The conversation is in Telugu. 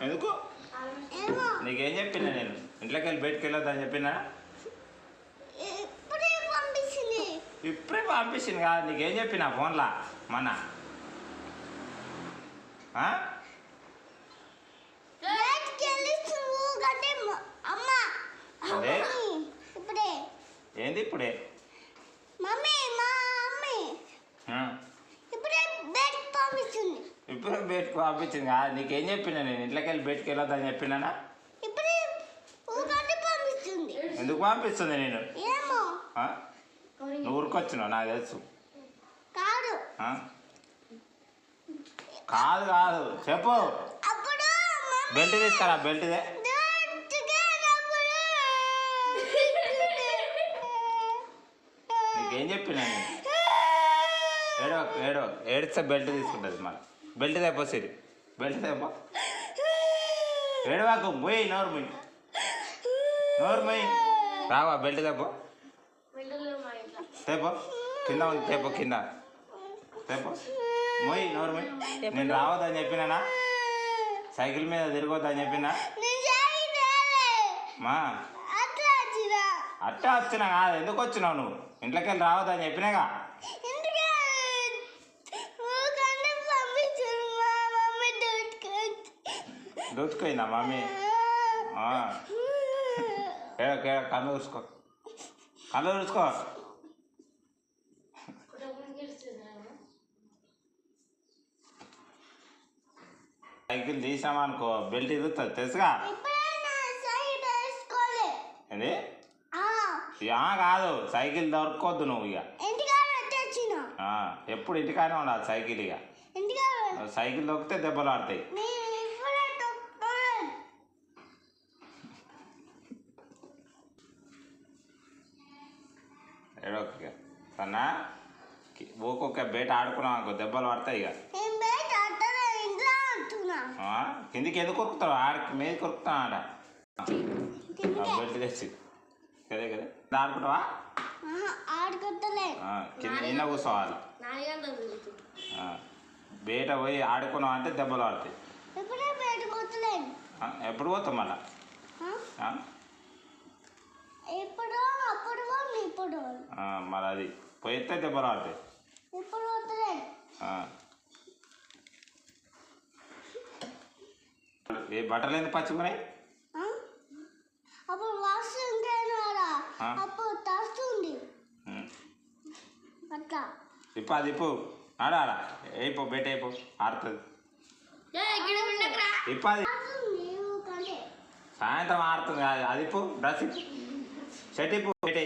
ఎందుకు? నీకేం చెప్పినా నేను ఇంట్లోకి వెళ్ళి బయటకు వెళ్ళొద్దని చెప్పినా? ఇప్పుడే పంపించింది కాదు. నీకేం చెప్పినా ఫోన్లా మన అదే ఏంది ఇప్పుడే? ఇప్పుడే బయటకు పంపించింది కాదు. నీకేం చెప్పినా నేను ఇంట్లోకి వెళ్ళి బయటకు వెళ్ళొద్దని చెప్పినానా? ఎందుకు పంపిస్తుంది నేను? నువ్వు ఊరికొచ్చినావు నాకు తెలుసు. కాదు కాదు చెప్పు. బెల్ట్ తీసుకురా. బెల్ట్దే నీకేం చెప్పినా నేను? ఏడో ఏడిస్తే బెల్ట్ తీసుకుంటుంది మళ్ళీ. బెల్ట్ తెపో సిరి. బెల్ట్ తెపో. ఏడవాకు మొయ్యి. నోరు మొయ్యి. నోరు మొయ్యి. రావా బెల్ట్ తెపో. తెపో కింద ఉంది. తెపో కింద తెపో. మొయ్యి. నోరు మొయ్యి. నేను రావద్దని చెప్పినానా? సైకిల్ మీద తిరగొద్దని చెప్పినా? మా అట్టా వచ్చినా కాదు. ఎందుకు వచ్చినావు నువ్వు? ఇంట్లోకి వెళ్ళి రావద్దని చెప్పినాగా. దూచుకోయిందా మమ్మీ? కళ్ళు చూసుకో. కళ్ళు చూసుకో. సైకిల్ తీసామనుకో బెల్ట్ ఇరుగుతుంది తెలుసుగా. ఏంది కాదు. సైకిల్ దొరకొద్దు నువ్వు ఇక. ఎప్పుడు ఇంటికానే ఉండాలి సైకిల్. ఇక సైకిల్ దొరికితే దెబ్బలు ఆడతాయి. ఏడోక సన్నా ఊకొక బయట ఆడుకున్నావు అనుకో దెబ్బలు పడతాయి. ఇక కిందికి ఎందుకు కొరుకుతావు? ఆడికి మీద కొరుకుతావు. ఆడ బెల్ట్ తెచ్చి కదే కదా ఆడుకుంటావా? కింద నిన్న కూర్చోవాలి. బయట పోయి ఆడుకున్నావు అంటే దెబ్బలు పడతాయి. ఎప్పుడు పోతాం మళ్ళా? మరి అది పోయితే దెబ్బలు ఆడతాయి. ఏ బట్టలు ఎందుకు పచ్చుకున్నాయి? ఇప్పు అది ఇప్పు. ఆడ ఆడ అయిపో బయట అయిపో ఆడుతుంది. ఇప్పు అది సాయంత్రం ఆడుతుంది. అది ఇప్పు. డ్రెస్ ఇప్పు. షర్ట్ ఇప్పు. బయట